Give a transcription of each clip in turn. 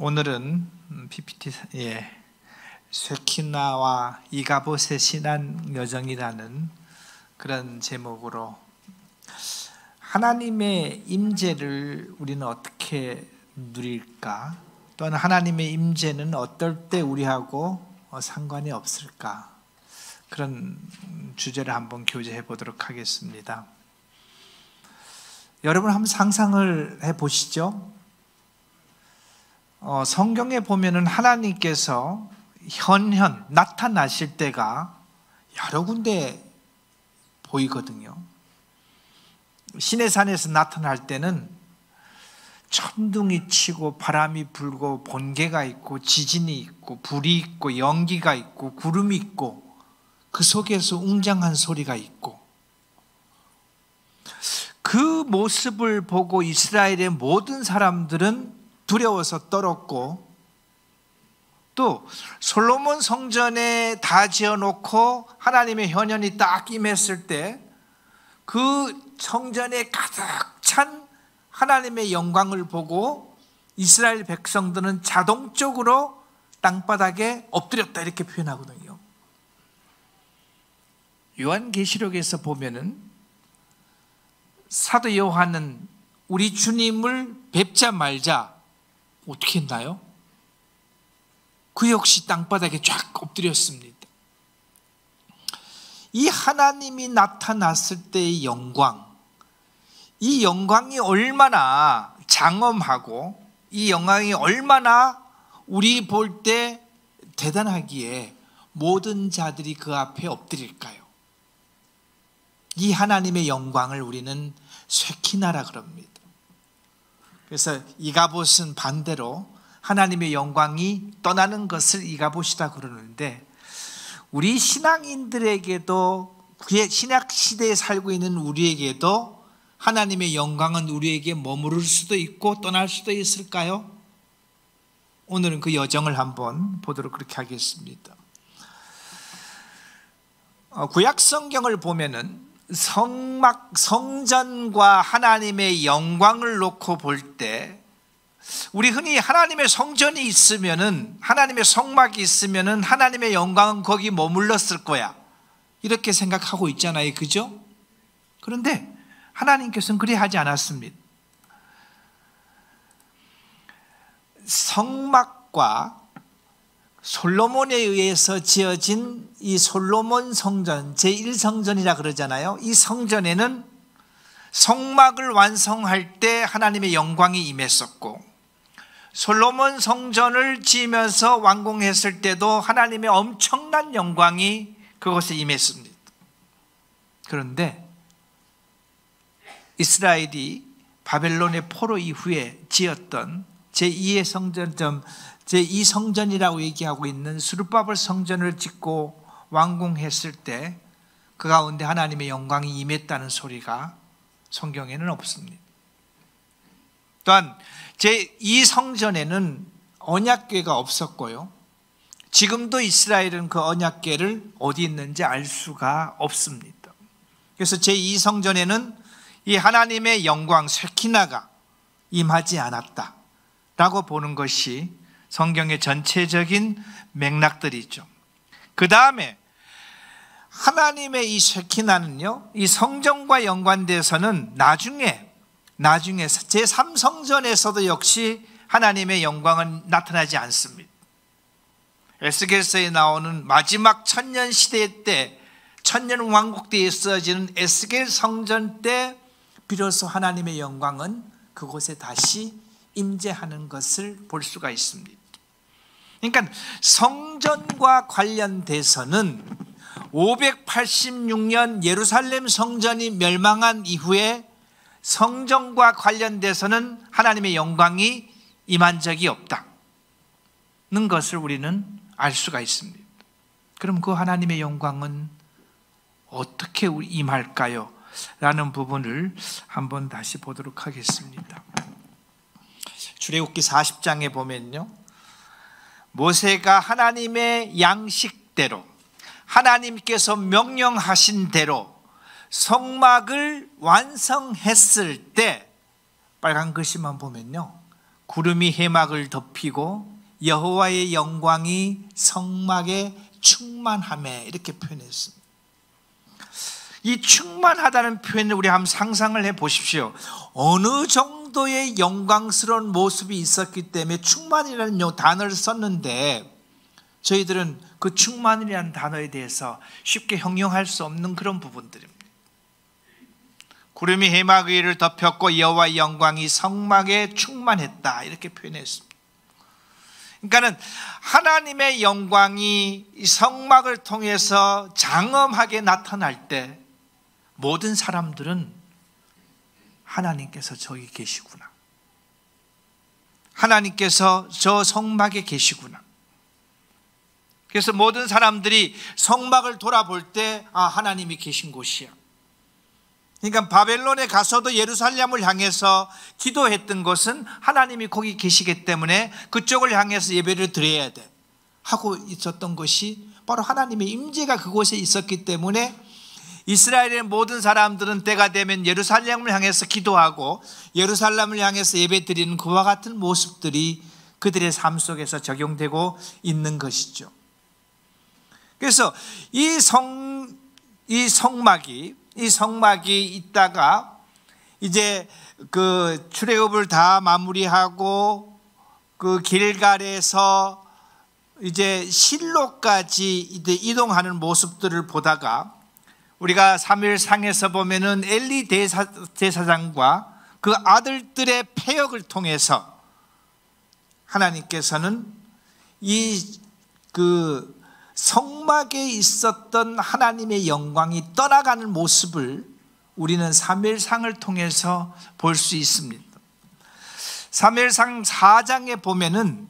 오늘은 PPT에 쇠키나와 이가봇의 신앙 여정이라는 그런 제목으로 하나님의 임재를 우리는 어떻게 누릴까? 또는 하나님의 임재는 어떨 때 우리하고 상관이 없을까? 그런 주제를 한번 교제해 보도록 하겠습니다. 여러분 한번 상상을 해 보시죠. 성경에 보면은 하나님께서 현현 나타나실 때가 여러 군데 보이거든요. 시내산에서 나타날 때는 천둥이 치고 바람이 불고 번개가 있고 지진이 있고 불이 있고 연기가 있고 구름이 있고 그 속에서 웅장한 소리가 있고, 그 모습을 보고 이스라엘의 모든 사람들은 두려워서 떨었고, 또 솔로몬 성전에 다 지어놓고 하나님의 현현이 딱 임했을 때 그 성전에 가득 찬 하나님의 영광을 보고 이스라엘 백성들은 자동적으로 땅바닥에 엎드렸다 이렇게 표현하거든요. 요한계시록에서 보면은 사도 요한은 우리 주님을 뵙자 말자 어떻게 했나요? 그 역시 땅바닥에 쫙 엎드렸습니다. 이 하나님이 나타났을 때의 영광, 이 영광이 얼마나 장엄하고 이 영광이 얼마나 우리 볼 때 대단하기에 모든 자들이 그 앞에 엎드릴까요? 이 하나님의 영광을 우리는 쇠키나라 그럽니다. 그래서 이가봇은 반대로 하나님의 영광이 떠나는 것을 이가봇이라 그러는데, 우리 신앙인들에게도 신약 시대에 살고 있는 우리에게도 하나님의 영광은 우리에게 머무를 수도 있고 떠날 수도 있을까요? 오늘은 그 여정을 한번 보도록 그렇게 하겠습니다. 구약 성경을 보면은 성전과 하나님의 영광을 놓고 볼 때, 우리 흔히 하나님의 성전이 있으면은, 하나님의 성막이 있으면은 하나님의 영광은 거기 머물렀을 거야 이렇게 생각하고 있잖아요, 그죠? 그런데 하나님께서는 그리 하지 않았습니다. 성막과 솔로몬에 의해서 지어진 이 솔로몬 성전, 제1성전이라 그러잖아요. 이 성전에는 성막을 완성할 때 하나님의 영광이 임했었고, 솔로몬 성전을 지으면서 완공했을 때도 하나님의 엄청난 영광이 그곳에 임했습니다. 그런데 이스라엘이 바벨론의 포로 이후에 지었던 제2의 성전, 제2성전이라고 얘기하고 있는 스룹바벨 성전을 짓고 완공했을 때 그 가운데 하나님의 영광이 임했다는 소리가 성경에는 없습니다. 또한 제2성전에는 언약궤가 없었고요, 지금도 이스라엘은 그 언약궤를 어디 있는지 알 수가 없습니다. 그래서 제2성전에는 이 하나님의 영광 쇠키나가 임하지 않았다라고 보는 것이 성경의 전체적인 맥락들이죠. 그 다음에 하나님의 이 쇠키나는요, 이 성전과 연관돼서는 나중에 제3성전에서도 역시 하나님의 영광은 나타나지 않습니다. 에스겔서에 나오는 마지막 천년 시대 때, 천년 왕국 때에 쓰여지는 에스겔 성전 때 비로소 하나님의 영광은 그곳에 다시 임재하는 것을 볼 수가 있습니다. 그러니까 성전과 관련돼서는 586년 예루살렘 성전이 멸망한 이후에 성전과 관련돼서는 하나님의 영광이 임한 적이 없다는 것을 우리는 알 수가 있습니다. 그럼 그 하나님의 영광은 어떻게 임할까요? 라는 부분을 한번 다시 보도록 하겠습니다. 출애굽기 40장에 보면요, 모세가 하나님의 양식대로, 하나님께서 명령하신 대로 성막을 완성했을 때, 빨간 글씨만 보면요, 구름이 해막을 덮이고 여호와의 영광이 성막에 충만하매 이렇게 표현했습니다. 이 충만하다는 표현을 우리 한번 상상을 해 보십시오. 어느 정도의 영광스러운 모습이 있었기 때문에 충만이라는 단어를 썼는데 저희들은 그 충만이라는 단어에 대해서 쉽게 형용할 수 없는 그런 부분들입니다. 구름이 해막 위를 덮였고 여호와의 영광이 성막에 충만했다 이렇게 표현했습니다. 그러니까는 하나님의 영광이 성막을 통해서 장엄하게 나타날 때 모든 사람들은 하나님께서 저기 계시구나, 하나님께서 저 성막에 계시구나. 그래서 모든 사람들이 성막을 돌아볼 때 하나님이 계신 곳이야. 그러니까 바벨론에 가서도 예루살렘을 향해서 기도했던 것은 하나님이 거기 계시기 때문에 그쪽을 향해서 예배를 드려야 돼 하고 있었던 것이 바로 하나님의 임재가 그곳에 있었기 때문에 이스라엘의 모든 사람들은 때가 되면 예루살렘을 향해서 기도하고 예루살렘을 향해서 예배 드리는 그와 같은 모습들이 그들의 삶 속에서 적용되고 있는 것이죠. 그래서 이 성막이 있다가 이제 그 출애굽을 다 마무리하고 그 길갈에서 이제 실로까지 이제 이동하는 모습들을 보다가 우리가 사무엘상에서 보면은 엘리 대제사장과 그 아들들의 패역을 통해서 하나님께서는 이 그 성막에 있었던 하나님의 영광이 떠나가는 모습을 우리는 사무엘상을 통해서 볼 수 있습니다. 사무엘상 4장에 보면은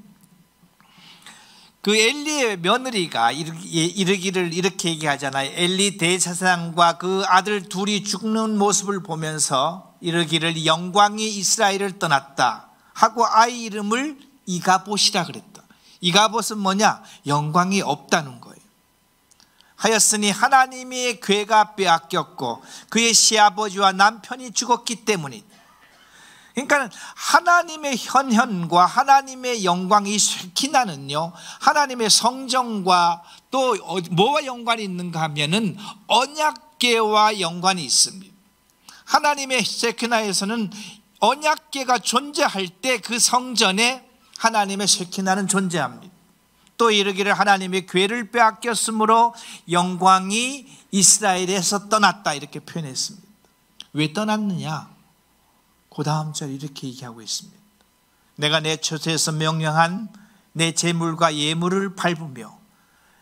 그 엘리의 며느리가 이르기를 이렇게 얘기하잖아요. 엘리 대제사장과 그 아들 둘이 죽는 모습을 보면서 이르기를 영광이 이스라엘을 떠났다 하고 아이 이름을 이가봇이라 그랬다. 이가봇은 뭐냐? 영광이 없다는 거예요. 하였으니 하나님의 괴가 빼앗겼고 그의 시아버지와 남편이 죽었기 때문이다. 그러니까 하나님의 현현과 하나님의 영광이 쉐키나는요, 하나님의 성정과 또 뭐와 연관이 있는가 하면은 언약궤와 연관이 있습니다. 하나님의 쉐키나에서는 언약궤가 존재할 때 그 성전에 하나님의 쉐키나는 존재합니다. 또 이르기를 하나님의 궤를 빼앗겼으므로 영광이 이스라엘에서 떠났다 이렇게 표현했습니다. 왜 떠났느냐? 그 다음 절 이렇게 얘기하고 있습니다. 내가 내 처소에서 명령한 내 제물과 예물을 밟으며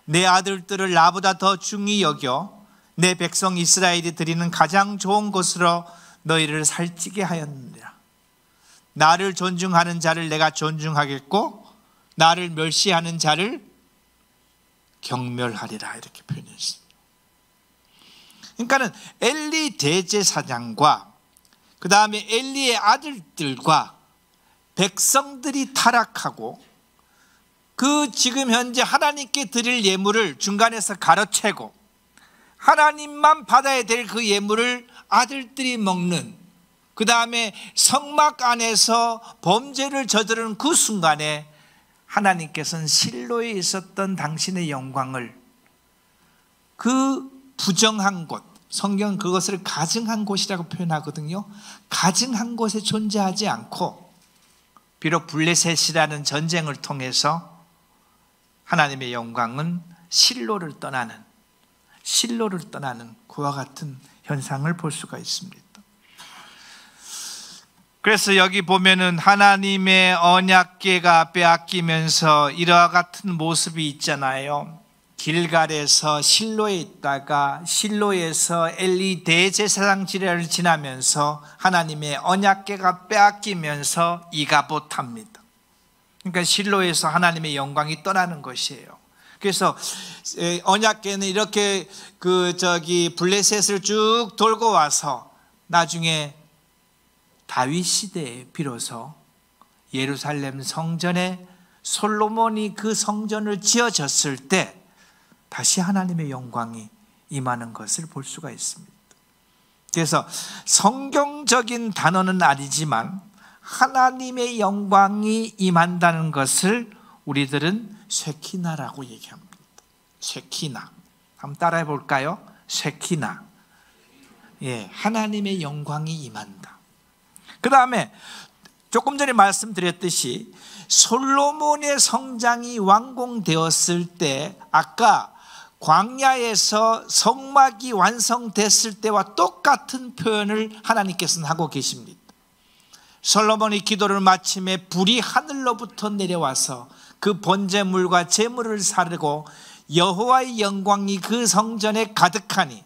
내 아들들을 나보다 더 중히 여겨 내 백성 이스라엘이 드리는 가장 좋은 것으로 너희를 살찌게 하였느니라. 나를 존중하는 자를 내가 존중하겠고 나를 멸시하는 자를 경멸하리라 이렇게 표현했습니다. 그러니까는 엘리 대제사장과 그 다음에 엘리의 아들들과 백성들이 타락하고 그 지금 현재 하나님께 드릴 예물을 중간에서 가로채고 하나님만 받아야 될 그 예물을 아들들이 먹는, 그 다음에 성막 안에서 범죄를 저지르는 그 순간에 하나님께서는 실로에 있었던 당신의 영광을 그 부정한 곳, 성경은 그것을 가증한 곳이라고 표현하거든요. 가증한 곳에 존재하지 않고 비록 블레셋이라는 전쟁을 통해서 하나님의 영광은 실로를 떠나는 그와 같은 현상을 볼 수가 있습니다. 그래서 여기 보면은 하나님의 언약궤가 빼앗기면서 이와 같은 모습이 있잖아요. 길갈에서 실로에 있다가 실로에서 엘리 대제사장 지례를 지나면서 하나님의 언약궤가 빼앗기면서 이가봇합니다. 그러니까 실로에서 하나님의 영광이 떠나는 것이에요. 그래서 언약궤는 이렇게 블레셋을 쭉 돌고 와서 나중에 다윗 시대에 비로소 예루살렘 성전에 솔로몬이 그 성전을 지어졌을 때 다시 하나님의 영광이 임하는 것을 볼 수가 있습니다. 그래서 성경적인 단어는 아니지만 하나님의 영광이 임한다는 것을 우리들은 쉐키나라고 얘기합니다. 쉐키나. 한번 따라해 볼까요? 쉐키나. 예, 하나님의 영광이 임한다. 그 다음에 조금 전에 말씀드렸듯이 솔로몬의 성장이 완공되었을 때, 아까 광야에서 성막이 완성됐을 때와 똑같은 표현을 하나님께서는 하고 계십니다. 솔로몬이 기도를 마침에 불이 하늘로부터 내려와서 그 번제물과 제물을 사르고 여호와의 영광이 그 성전에 가득하니,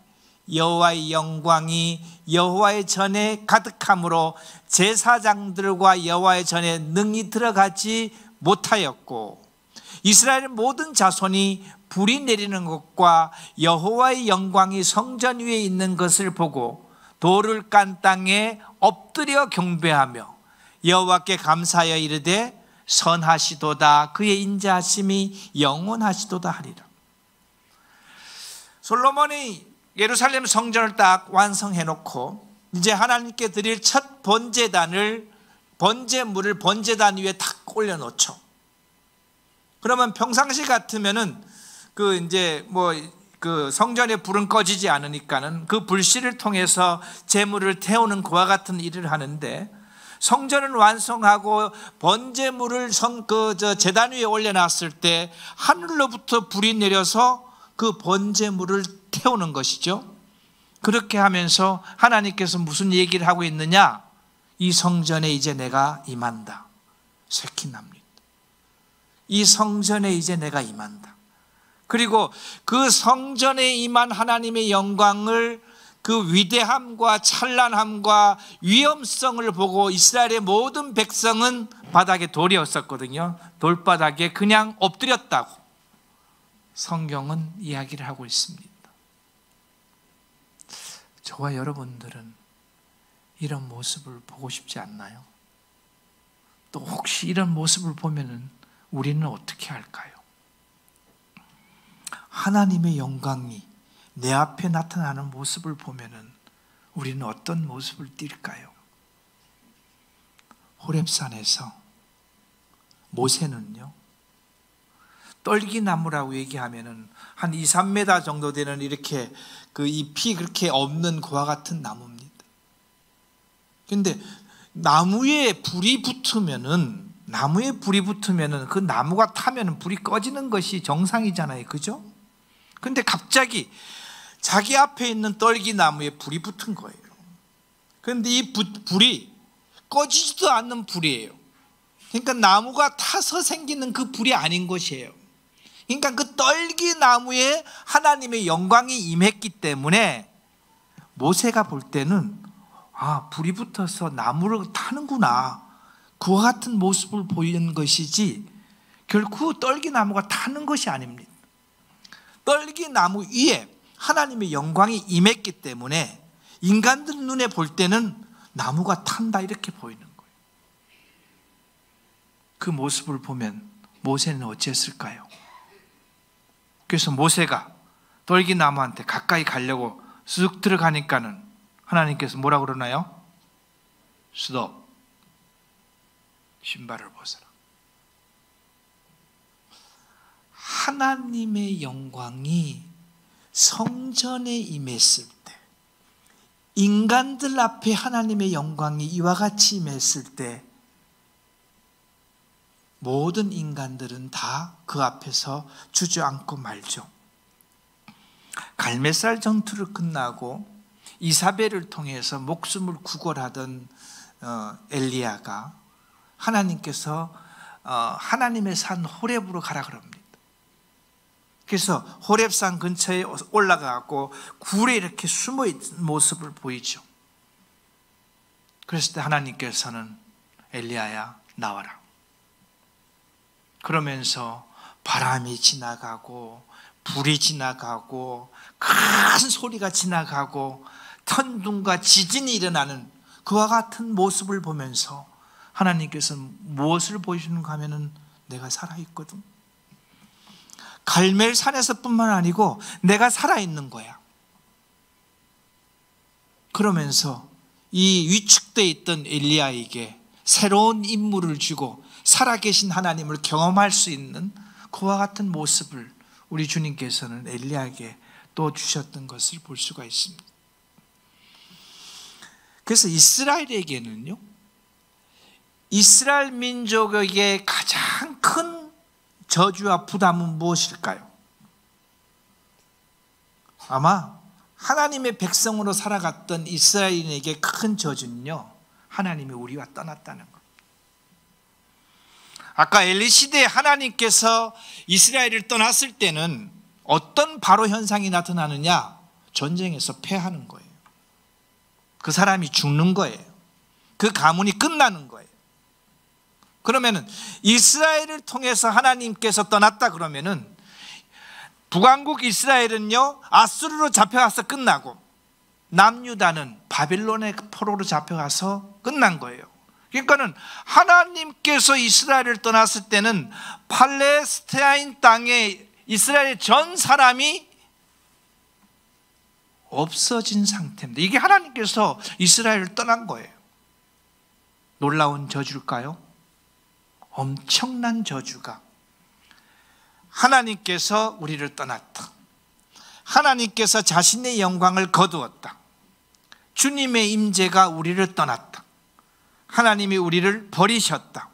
여호와의 영광이 여호와의 전에 가득함으로 제사장들과 여호와의 전에 능히 들어가지 못하였고, 이스라엘 모든 자손이 불이 내리는 것과 여호와의 영광이 성전 위에 있는 것을 보고 돌을 깐 땅에 엎드려 경배하며 여호와께 감사하여 이르되 선하시도다, 그의 인자하심이 영원하시도다 하리라. 솔로몬이 예루살렘 성전을 딱 완성해 놓고 이제 하나님께 드릴 첫 번제물을 번제단 위에 탁 올려 놓죠. 그러면 평상시 같으면은 그 성전의 불은 꺼지지 않으니까는 그 불씨를 통해서 제물을 태우는 그와 같은 일을 하는데, 성전을 완성하고 번제물을 제단 위에 올려놨을 때 하늘로부터 불이 내려서 그 번제물을 태우는 것이죠. 그렇게 하면서 하나님께서 무슨 얘기를 하고 있느냐? 이 성전에 이제 내가 임한다. 쉐키나입니다. 이 성전에 이제 내가 임한다. 그리고 그 성전에 임한 하나님의 영광을, 그 위대함과 찬란함과 위엄성을 보고 이스라엘의 모든 백성은 바닥에 돌이 없었거든요. 돌바닥에 그냥 엎드렸다고 성경은 이야기를 하고 있습니다. 저와 여러분들은 이런 모습을 보고 싶지 않나요? 또 혹시 이런 모습을 보면은 우리는 어떻게 할까요? 하나님의 영광이 내 앞에 나타나는 모습을 보면은 우리는 어떤 모습을 띨까요? 호렙산에서 모세는요, 떨기나무라고 얘기하면은 한 2, 3m 정도 되는 이렇게 그 잎이 그렇게 없는 그와 같은 나무입니다. 근데 나무에 불이 붙으면은 그 나무가 타면은 불이 꺼지는 것이 정상이잖아요. 그죠? 근데 갑자기 자기 앞에 있는 떨기나무에 불이 붙은 거예요. 그런데 이 불이 꺼지지도 않는 불이에요. 그러니까 나무가 타서 생기는 그 불이 아닌 것이에요. 그러니까 그 떨기나무에 하나님의 영광이 임했기 때문에 모세가 볼 때는 불이 붙어서 나무를 타는구나, 그와 같은 모습을 보이는 것이지 결코 떨기나무가 타는 것이 아닙니다. 떨기나무 위에 하나님의 영광이 임했기 때문에 인간들 눈에 볼 때는 나무가 탄다 이렇게 보이는 거예요. 그 모습을 보면 모세는 어찌했을까요? 그래서 모세가 떨기나무한테 가까이 가려고 쓱 들어가니까는 하나님께서 뭐라 그러나요? 스톱, 신발을 벗어라. 하나님의 영광이 성전에 임했을 때, 인간들 앞에 하나님의 영광이 이와 같이 임했을 때 모든 인간들은 다 그 앞에서 주저앉고 말죠. 갈멜살 전투를 끝나고 이사벨을 통해서 목숨을 구걸하던 엘리야가 하나님께서 하나님의 산 호렙으로 가라 그럽니다. 그래서 호렙산 근처에 올라가고 굴에 이렇게 숨어 있는 모습을 보이죠. 그랬을 때 하나님께서는 엘리야야 나와라. 그러면서 바람이 지나가고 불이 지나가고 큰 소리가 지나가고 천둥과 지진이 일어나는 그와 같은 모습을 보면서 하나님께서는 무엇을 보여주는가 하면은 내가 살아있거든. 갈멜산에서뿐만 아니고 내가 살아있는 거야. 그러면서 이 위축되어 있던 엘리야에게 새로운 임무를 주고 살아계신 하나님을 경험할 수 있는 그와 같은 모습을 우리 주님께서는 엘리야에게 또 주셨던 것을 볼 수가 있습니다. 그래서 이스라엘에게는요, 이스라엘 민족에게 가장 큰 저주와 부담은 무엇일까요? 아마 하나님의 백성으로 살아갔던 이스라엘인에게 큰 저주는요, 하나님이 우리와 떠났다는 것. 아까 엘리 시대에 하나님께서 이스라엘을 떠났을 때는 어떤 바로 현상이 나타나느냐? 전쟁에서 패하는 거예요. 그 사람이 죽는 거예요. 그 가문이 끝나는 거예요. 그러면은 이스라엘을 통해서 하나님께서 떠났다 그러면은 북왕국 이스라엘은요, 아수르로 잡혀가서 끝나고 남유다는 바벨론의 포로로 잡혀가서 끝난 거예요. 그러니까는 하나님께서 이스라엘을 떠났을 때는 팔레스타인 땅에 이스라엘 전 사람이 없어진 상태입니다. 이게 하나님께서 이스라엘을 떠난 거예요. 놀라운 저주일까요? 엄청난 저주가 하나님께서 우리를 떠났다. 하나님께서 자신의 영광을 거두었다. 주님의 임재가 우리를 떠났다. 하나님이 우리를 버리셨다.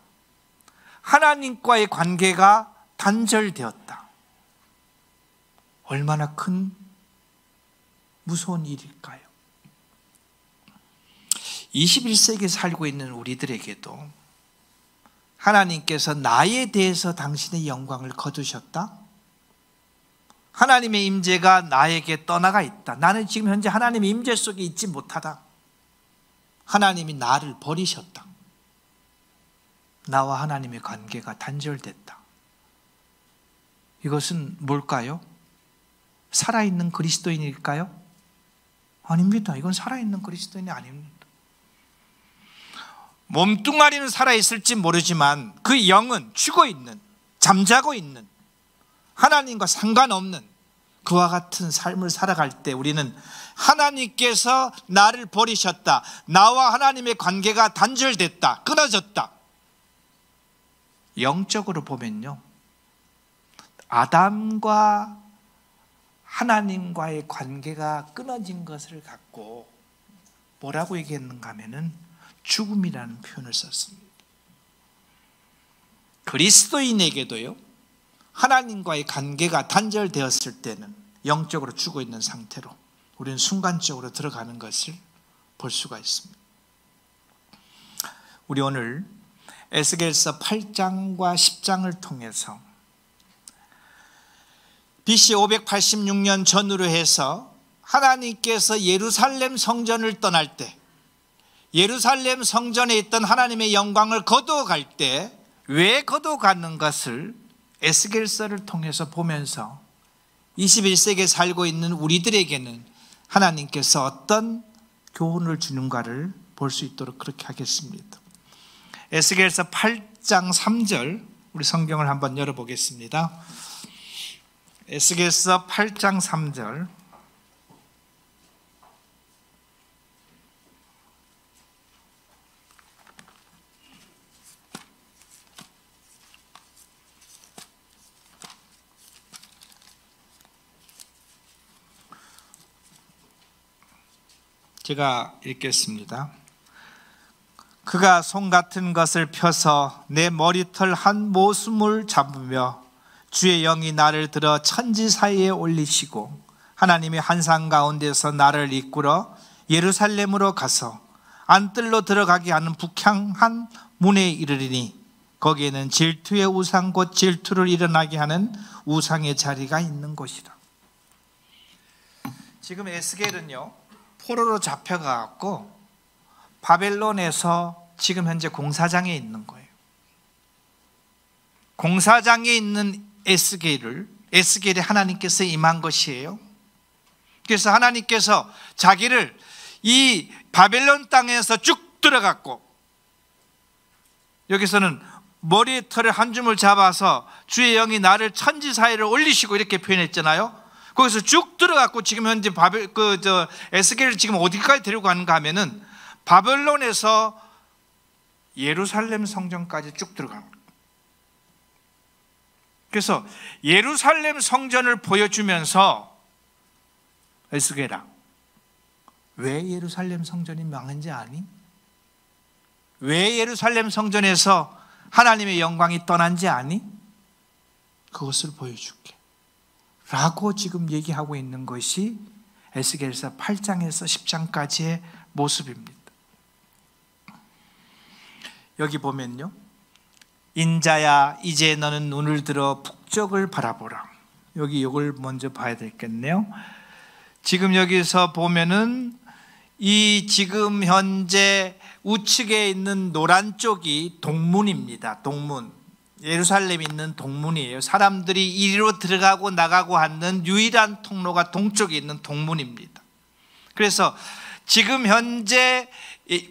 하나님과의 관계가 단절되었다. 얼마나 큰 무서운 일일까요? 21세기에 살고 있는 우리들에게도 하나님께서 나에 대해서 당신의 영광을 거두셨다? 하나님의 임재가 나에게 떠나가 있다. 나는 지금 현재 하나님의 임재 속에 있지 못하다. 하나님이 나를 버리셨다. 나와 하나님의 관계가 단절됐다. 이것은 뭘까요? 살아있는 그리스도인일까요? 아닙니다. 이건 살아있는 그리스도인이 아닙니다. 몸뚱아리는 살아있을지 모르지만 그 영은 죽어있는, 잠자고 있는, 하나님과 상관없는 그와 같은 삶을 살아갈 때 우리는 하나님께서 나를 버리셨다, 나와 하나님의 관계가 단절됐다, 끊어졌다. 영적으로 보면요, 아담과 하나님과의 관계가 끊어진 것을 갖고 뭐라고 얘기했는가 하면은 죽음이라는 표현을 썼습니다. 그리스도인에게도요, 하나님과의 관계가 단절되었을 때는 영적으로 죽어 있는 상태로 우리는 순간적으로 들어가는 것을 볼 수가 있습니다. 우리 오늘 에스겔서 8장과 10장을 통해서 BC 586년 전후로 해서 하나님께서 예루살렘 성전을 떠날 때, 예루살렘 성전에 있던 하나님의 영광을 거두어갈 때 왜 거두어가는 것을 에스겔서를 통해서 보면서 21세기에 살고 있는 우리들에게는 하나님께서 어떤 교훈을 주는가를 볼 수 있도록 그렇게 하겠습니다. 에스겔서 8장 3절 우리 성경을 한번 열어보겠습니다. 에스겔서 8장 3절. 제가 읽겠습니다. 그가 송 같은 것을 펴서 내 머리털 한 모숨을 잡으며 주의 영이 나를 들어 천지 사이에 올리시고 하나님의 환상 가운데서 나를 이끌어 예루살렘으로 가서 안뜰로 들어가게 하는 북향한 문에 이르리니 거기에는 질투의 우상 곧 질투를 일어나게 하는 우상의 자리가 있는 곳이라. 지금 에스겔은요, 포로로 잡혀가고 바벨론에서 지금 현재 공사장에 있는 거예요. 공사장에 있는 에스겔이 하나님께서 임한 것이에요. 그래서 하나님께서 자기를 이 바벨론 땅에서 쭉 들어갔고, 여기서는 머리털을 한 줌을 잡아서 주의 영이 나를 천지 사이를 올리시고 이렇게 표현했잖아요. 거기서 쭉 들어갔고 지금 현재 에스겔을 지금 어디까지 데리고 가는가 하면은 바벨론에서 예루살렘 성전까지 쭉 들어가는 거예요. 그래서 예루살렘 성전을 보여주면서 에스겔아, 왜 예루살렘 성전이 망한지 아니? 왜 예루살렘 성전에서 하나님의 영광이 떠난지 아니? 그것을 보여줄게 라고 지금 얘기하고 있는 것이 에스겔서 8장에서 10장까지의 모습입니다. 여기 보면요, 인자야 이제 너는 눈을 들어 북쪽을 바라보라. 여기 이걸 먼저 봐야 되겠네요. 지금 여기서 보면은 이 지금 현재 우측에 있는 노란 쪽이 동문입니다. 동문, 예루살렘에 있는 동문이에요. 사람들이 이리로 들어가고 나가고 하는 유일한 통로가 동쪽에 있는 동문입니다. 그래서 지금 현재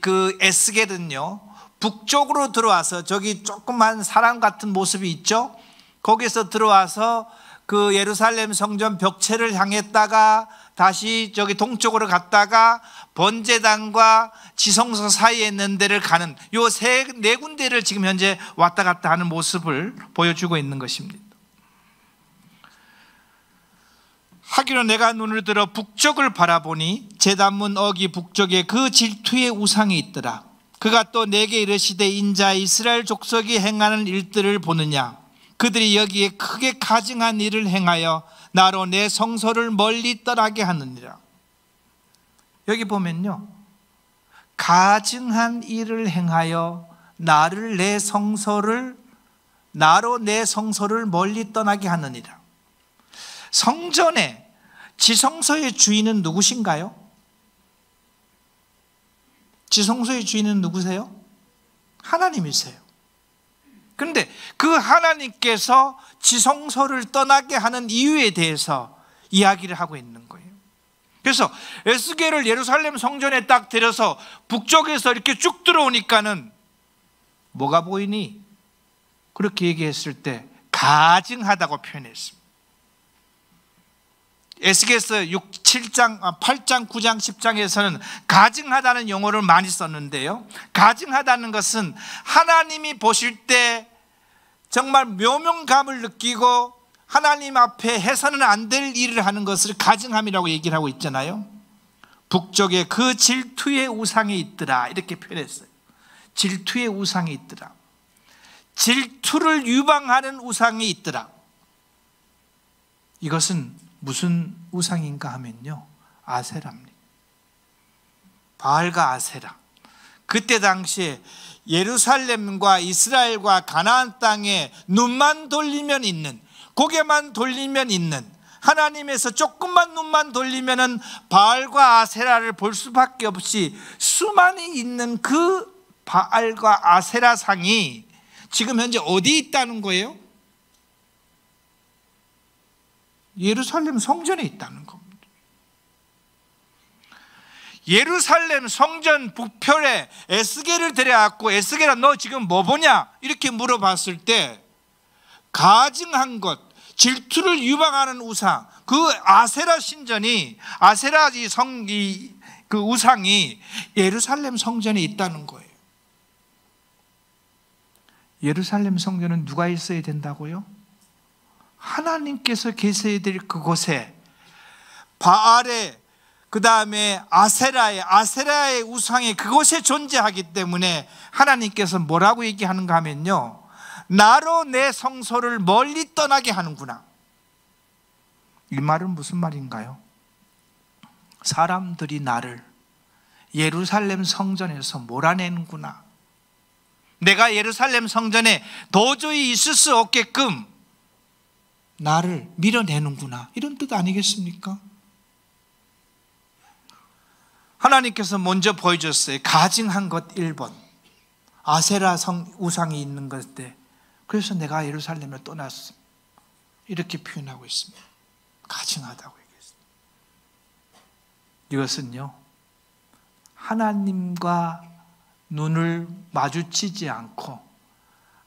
그 에스겔은요, 북쪽으로 들어와서 저기 조그만 사람 같은 모습이 있죠. 거기서 들어와서 그 예루살렘 성전 벽체를 향했다가 다시 저기 동쪽으로 갔다가 번제단과 지성소 사이에 있는 데를 가는 요 네 군데를 지금 현재 왔다 갔다 하는 모습을 보여주고 있는 것입니다. 하기로 내가 눈을 들어 북쪽을 바라보니 제단문 어기 북쪽에 그 질투의 우상이 있더라. 그가 또 내게 이르시되 인자 이스라엘 족속이 행하는 일들을 보느냐. 그들이 여기에 크게 가증한 일을 행하여 나로 내 성소를 멀리 떠나게 하느니라. 여기 보면요, 가증한 일을 행하여 나로 내 성소를 멀리 떠나게 하느니라. 성전의 지성소의 주인은 누구신가요? 지성소의 주인은 누구세요? 하나님이세요. 그런데 그 하나님께서 지성소를 떠나게 하는 이유에 대해서 이야기를 하고 있는 거예요. 그래서 에스겔을 예루살렘 성전에 딱 데려서 북쪽에서 이렇게 쭉 들어오니까는 뭐가 보이니? 그렇게 얘기했을 때 가증하다고 표현했습니다. 에스겔서 8장, 9장, 10장에서는 가증하다는 용어를 많이 썼는데요, 가증하다는 것은 하나님이 보실 때 정말 묘명감을 느끼고 하나님 앞에 해서는 안 될 일을 하는 것을 가증함이라고 얘기를 하고 있잖아요. 북쪽에 그 질투의 우상이 있더라, 이렇게 표현했어요. 질투의 우상이 있더라. 질투를 유방하는 우상이 있더라. 이것은 무슨 우상인가 하면요, 아세라입니다. 바알과 아세라. 그때 당시에 예루살렘과 이스라엘과 가나안 땅에 눈만 돌리면 있는, 고개만 돌리면 있는, 하나님에서 조금만 눈만 돌리면은 바알과 아세라를 볼 수밖에 없이 수많이 있는 그 바알과 아세라 상이 지금 현재 어디 있다는 거예요? 예루살렘 성전에 있다는 겁니다. 예루살렘 성전 북편에 에스겔을 데려왔고, 에스겔아 너 지금 뭐 보냐? 이렇게 물어봤을 때 가증한 것, 질투를 유방하는 우상, 그 아세라 신전이, 아세라 그 우상이 예루살렘 성전에 있다는 거예요. 예루살렘 성전은 누가 있어야 된다고요? 하나님께서 계셔야 될 그곳에 바알의, 그 다음에 아세라의 우상이 그곳에 존재하기 때문에 하나님께서 뭐라고 얘기하는가 하면요, 나로 내 성소를 멀리 떠나게 하는구나. 이 말은 무슨 말인가요? 사람들이 나를 예루살렘 성전에서 몰아내는구나. 내가 예루살렘 성전에 도저히 있을 수 없게끔 나를 밀어내는구나, 이런 뜻 아니겠습니까? 하나님께서 먼저 보여줬어요. 가증한 것 1번, 아세라 우상이 있는 것때, 그래서 내가 예루살렘을 떠났어, 이렇게 표현하고 있습니다. 가증하다고 얘기했습니다. 이것은요, 하나님과 눈을 마주치지 않고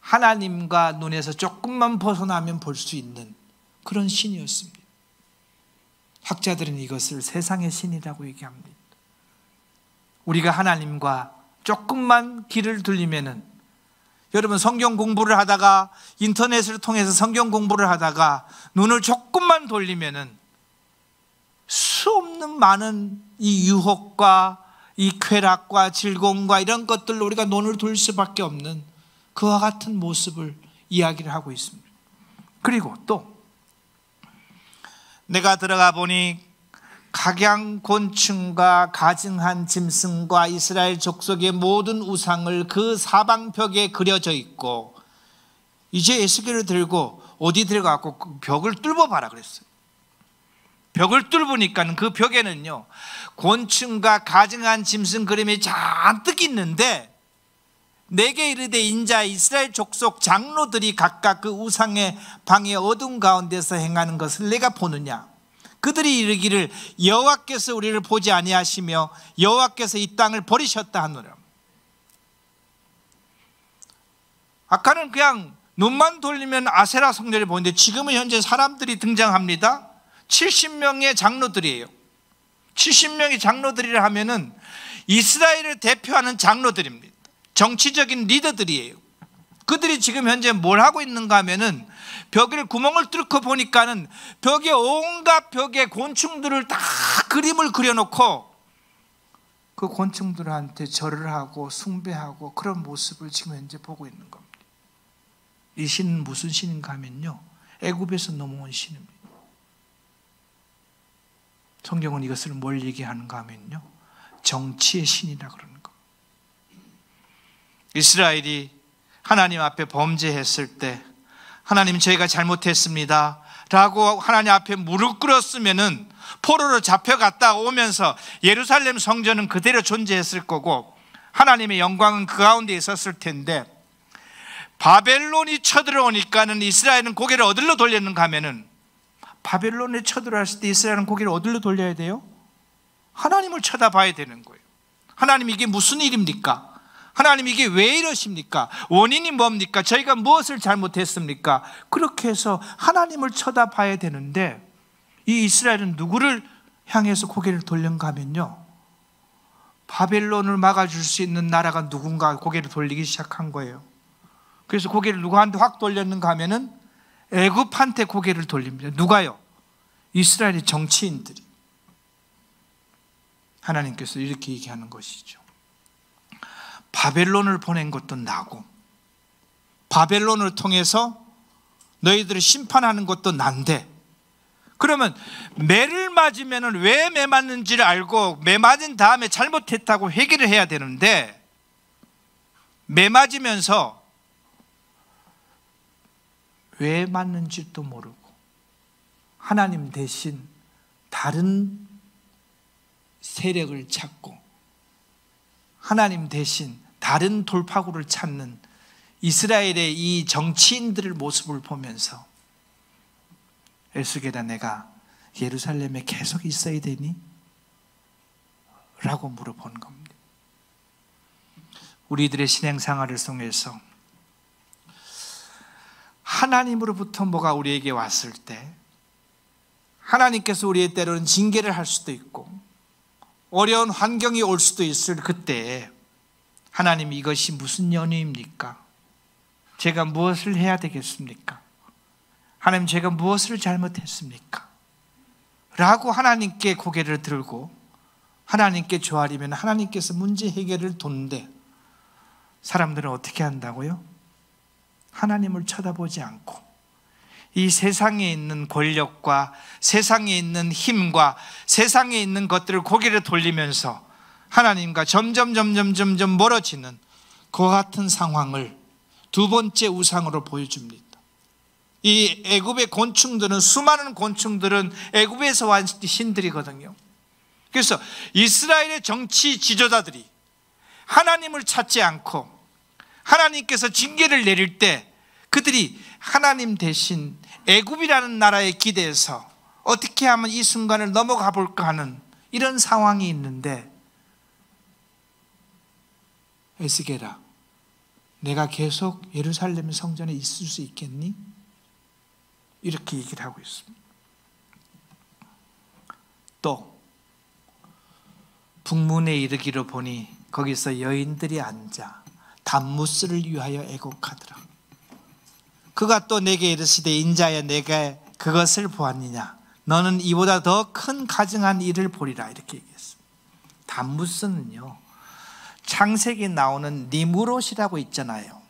하나님과 눈에서 조금만 벗어나면 볼 수 있는 그런 신이었습니다. 학자들은 이것을 세상의 신이라고 얘기합니다. 우리가 하나님과 조금만 길을 들리면은 여러분, 성경 공부를 하다가, 인터넷을 통해서 성경 공부를 하다가 눈을 조금만 돌리면은 수 없는 많은 이 유혹과 이 쾌락과 즐거움과 이런 것들로 우리가 눈을 돌 수밖에 없는 그와 같은 모습을 이야기를 하고 있습니다. 그리고 또 내가 들어가 보니 각양곤충과 가증한 짐승과 이스라엘 족속의 모든 우상을 그 사방벽에 그려져 있고, 이제 에스겔을 들고 어디 들어가고 그 벽을 뚫어봐라 그랬어요. 벽을 뚫으니까 그 벽에는요, 곤충과 가증한 짐승 그림이 잔뜩 있는데, 내게 이르되 인자 이스라엘 족속 장로들이 각각 그 우상의 방의 어둠 가운데서 행하는 것을 내가 보느냐? 그들이 이르기를 여호와께서 우리를 보지 아니하시며 여호와께서 이 땅을 버리셨다 하노라. 아까는 그냥 눈만 돌리면 아세라 성전을 보는데 지금은 현재 사람들이 등장합니다. 70명의 장로들이에요. 70명의 장로들이라 하면은 이스라엘을 대표하는 장로들입니다. 정치적인 리더들이에요. 그들이 지금 현재 뭘 하고 있는가 하면은 벽에 구멍을 뚫고 보니까는 벽에 온갖 벽에 곤충들을 다 그림을 그려놓고 그 곤충들한테 절을 하고 숭배하고 그런 모습을 지금 현재 보고 있는 겁니다. 이 신은 무슨 신인가 하면요, 애굽에서 넘어온 신입니다. 성경은 이것을 뭘 얘기하는가 하면요, 정치의 신이라 그러는 겁니다. 이스라엘이 하나님 앞에 범죄했을 때 하나님 저희가 잘못했습니다 라고 하나님 앞에 무릎 꿇었으면은 포로로 잡혀갔다 오면서 예루살렘 성전은 그대로 존재했을 거고 하나님의 영광은 그 가운데 있었을 텐데, 바벨론이 쳐들어오니까는 이스라엘은 고개를 어디로 돌렸는가 하면은, 바벨론에 쳐들어왔을 때 이스라엘은 고개를 어디로 돌려야 돼요? 하나님을 쳐다봐야 되는 거예요. 하나님, 이게 무슨 일입니까? 하나님, 이게 왜 이러십니까? 원인이 뭡니까? 저희가 무엇을 잘못했습니까? 그렇게 해서 하나님을 쳐다봐야 되는데, 이 이스라엘은 누구를 향해서 고개를 돌렸는가 하면요, 바벨론을 막아줄 수 있는 나라가 누군가 고개를 돌리기 시작한 거예요. 그래서 고개를 누구한테 확 돌렸는가 하면은 애굽한테 고개를 돌립니다. 누가요? 이스라엘의 정치인들이. 하나님께서 이렇게 얘기하는 것이죠. 바벨론을 보낸 것도 나고, 바벨론을 통해서 너희들을 심판하는 것도 난데, 그러면 매를 맞으면 왜 매 맞는지를 알고 매 맞은 다음에 잘못했다고 회개를 해야 되는데, 매 맞으면서 왜 맞는지도 모르고 하나님 대신 다른 세력을 찾고 하나님 대신 다른 돌파구를 찾는 이스라엘의 이 정치인들의 모습을 보면서, 에스겔아, 내가 예루살렘에 계속 있어야 되니? 라고 물어본 겁니다. 우리들의 신앙생활을 통해서 하나님으로부터 뭐가 우리에게 왔을 때 하나님께서 우리의 때로는 징계를 할 수도 있고 어려운 환경이 올 수도 있을 그때에, 하나님, 이것이 무슨 연유입니까? 제가 무엇을 해야 되겠습니까? 하나님, 제가 무엇을 잘못했습니까? 라고 하나님께 고개를 들고 하나님께 조아리면 하나님께서 문제 해결을 돕는데, 사람들은 어떻게 한다고요? 하나님을 쳐다보지 않고 이 세상에 있는 권력과 세상에 있는 힘과 세상에 있는 것들을 고개를 돌리면서 하나님과 점점 멀어지는 그와 같은 상황을 두 번째 우상으로 보여줍니다. 이 애굽의 곤충들은, 수많은 곤충들은 애굽에서 온 신들이거든요. 그래서 이스라엘의 정치 지도자들이 하나님을 찾지 않고 하나님께서 징계를 내릴 때 그들이 하나님 대신 애굽이라는 나라에 기대해서 어떻게 하면 이 순간을 넘어가 볼까 하는 이런 상황이 있는데, 에스겔아, 내가 계속 예루살렘 성전에 있을 수 있겠니? 이렇게 얘기를 하고 있습니다. 또 북문에 이르기로 보니 거기서 여인들이 앉아 담무스를 위하여 애곡하더라. 그가 또 내게 이르시되 인자야 내가 그것을 보았느냐 너는 이보다 더 큰 가증한 일을 보리라 이렇게 얘기했습니다. 담무스는요 창세기에 나오는 니무롯이라고 있잖아요.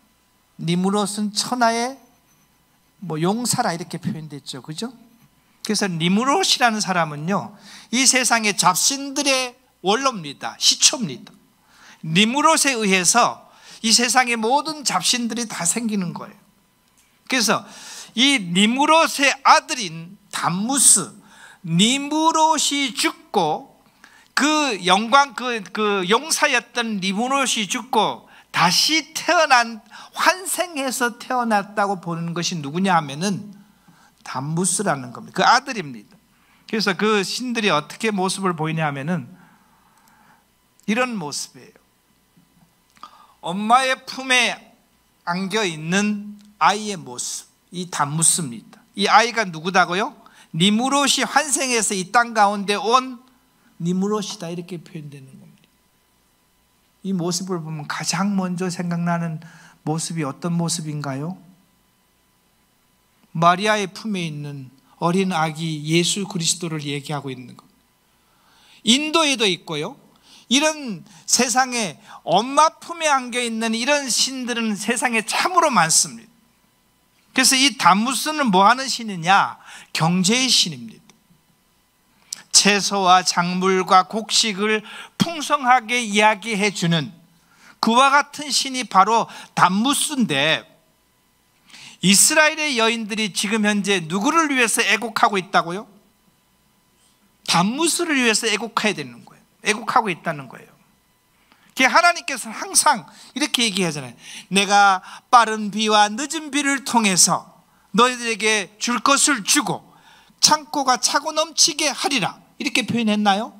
니무롯은 천하의 용사라 이렇게 표현됐죠. 그죠? 그래서 니무롯이라는 사람은요 이 세상의 잡신들의 원로입니다. 시초입니다. 니무롯에 의해서 이 세상의 모든 잡신들이 다 생기는 거예요. 그래서 이 니무롯의 아들인 담무스, 니무롯이 죽고 그 영광 그 용사였던 니무롯이 죽고 다시 태어난 환생해서 태어났다고 보는 것이 누구냐 하면은 담무스라는 겁니다. 그 아들입니다. 그래서 그 신들이 어떻게 모습을 보이냐 하면은 이런 모습이에요. 엄마의 품에 안겨 있는 아이의 모습, 이 담무스입니다. 이 아이가 누구다고요? 니무롯이 환생해서 이 땅 가운데 온 니무롯이다 이렇게 표현되는 겁니다. 이 모습을 보면 가장 먼저 생각나는 모습이 어떤 모습인가요? 마리아의 품에 있는 어린 아기 예수 그리스도를 얘기하고 있는 겁니다. 인도에도 있고요. 이런 세상에 엄마 품에 안겨 있는 이런 신들은 세상에 참으로 많습니다. 그래서 이 담무스는 뭐 하는 신이냐? 경제의 신입니다. 채소와 작물과 곡식을 풍성하게 이야기해 주는 그와 같은 신이 바로 담무스인데, 이스라엘의 여인들이 지금 현재 누구를 위해서 애곡하고 있다고요? 담무스를 위해서 애곡해야 되는 거예요. 애곡하고 있다는 거예요. 하나님께서는 항상 이렇게 얘기하잖아요. 내가 빠른 비와 늦은 비를 통해서 너희들에게 줄 것을 주고 창고가 차고 넘치게 하리라 이렇게 표현했나요?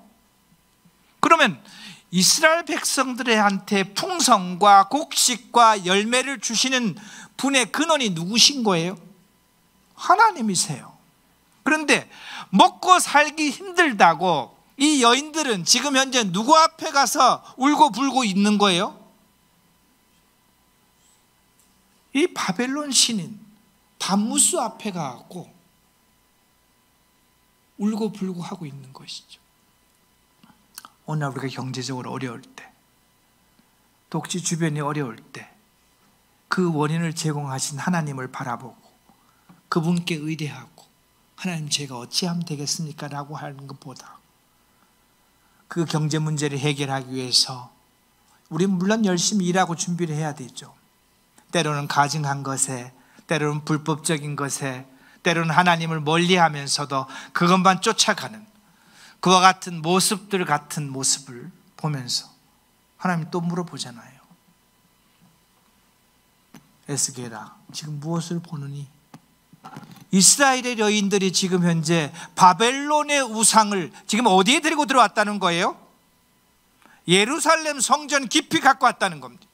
그러면 이스라엘 백성들한테 풍성과 곡식과 열매를 주시는 분의 근원이 누구신 거예요? 하나님이세요. 그런데 먹고 살기 힘들다고 이 여인들은 지금 현재 누구 앞에 가서 울고 불고 있는 거예요? 이 바벨론 신인 담무스 앞에 가고 울고 불고 하고 있는 것이죠. 오늘 우리가 경제적으로 어려울 때, 독지 주변이 어려울 때 그 원인을 제공하신 하나님을 바라보고 그분께 의뢰하고 하나님 제가 어찌하면 되겠습니까? 라고 하는 것보다 그 경제 문제를 해결하기 위해서 우리는 물론 열심히 일하고 준비를 해야 되죠. 때로는 가증한 것에, 때로는 불법적인 것에, 때로는 하나님을 멀리하면서도 그것만 쫓아가는 그와 같은 모습들 같은 모습을 보면서 하나님 또 물어보잖아요. 에스겔아, 지금 무엇을 보느니? 이스라엘의 여인들이 지금 현재 바벨론의 우상을 지금 어디에 데리고 들어왔다는 거예요? 예루살렘 성전 깊이 갖고 왔다는 겁니다.